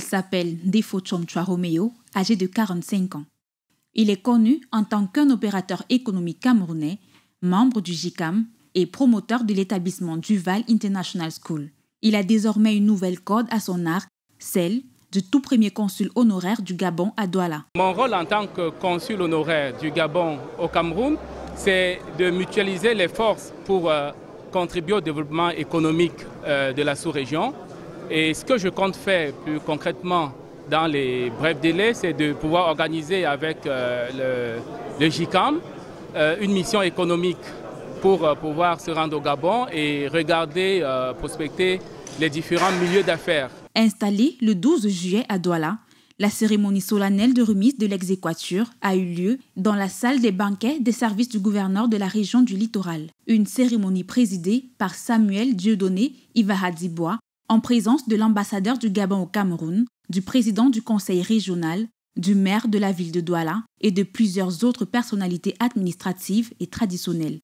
Il s'appelle Defo Chomchwa Romeo, âgé de 45 ans. Il est connu en tant qu'un opérateur économique camerounais, membre du JICAM et promoteur de l'établissement Duval International School. Il a désormais une nouvelle corde à son arc, celle du tout premier consul honoraire du Gabon à Douala. Mon rôle en tant que consul honoraire du Gabon au Cameroun, c'est de mutualiser les forces pour contribuer au développement économique de la sous-région. Et ce que je compte faire plus concrètement dans les brefs délais, c'est de pouvoir organiser avec le JICAM une mission économique pour pouvoir se rendre au Gabon et regarder, prospecter les différents milieux d'affaires. Installée le 12 juillet à Douala, la cérémonie solennelle de remise de l'exéquatur a eu lieu dans la salle des banquets des services du gouverneur de la région du Littoral. Une cérémonie présidée par Samuel Dieudonné Ivahadibois en présence de l'ambassadeur du Gabon au Cameroun, du président du conseil régional, du maire de la ville de Douala et de plusieurs autres personnalités administratives et traditionnelles.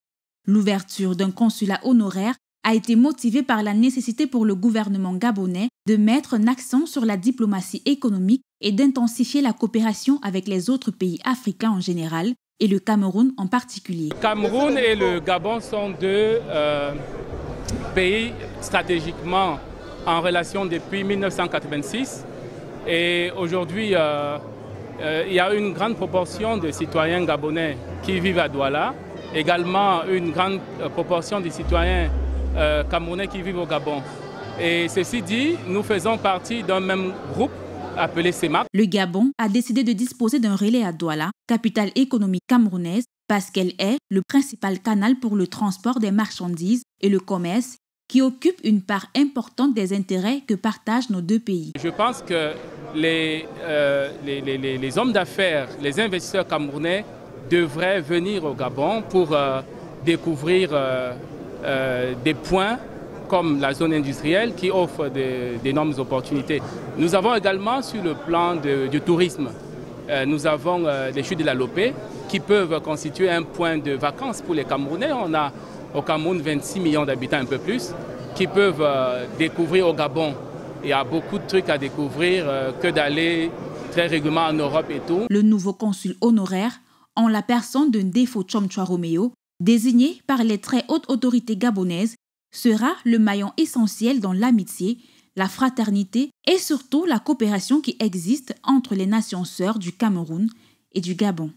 L'ouverture d'un consulat honoraire a été motivée par la nécessité pour le gouvernement gabonais de mettre un accent sur la diplomatie économique et d'intensifier la coopération avec les autres pays africains en général et le Cameroun en particulier. Le Cameroun et le Gabon sont deux pays stratégiquement en relation depuis 1986 et aujourd'hui il y a une grande proportion de citoyens gabonais qui vivent à Douala, également une grande proportion de citoyens camerounais qui vivent au Gabon. Et ceci dit, nous faisons partie d'un même groupe appelé CEMAC. Le Gabon a décidé de disposer d'un relais à Douala, capitale économique camerounaise, parce qu'elle est le principal canal pour le transport des marchandises et le commerce, qui occupe une part importante des intérêts que partagent nos deux pays. Je pense que les hommes d'affaires, les investisseurs camerounais devraient venir au Gabon pour découvrir des points comme la zone industrielle qui offre d'énormes opportunités. Nous avons également sur le plan du tourisme, nous avons les chutes de la Lopé qui peuvent constituer un point de vacances pour les Camerounais. On a au Cameroun 26 millions d'habitants, un peu plus, qui peuvent découvrir au Gabon. Il y a beaucoup de trucs à découvrir que d'aller très régulièrement en Europe et tout. Le nouveau consul honoraire, en la personne de Defo Chomchwa Romeo, désigné par les très hautes autorités gabonaises, sera le maillon essentiel dans l'amitié, la fraternité et surtout la coopération qui existe entre les nations sœurs du Cameroun et du Gabon.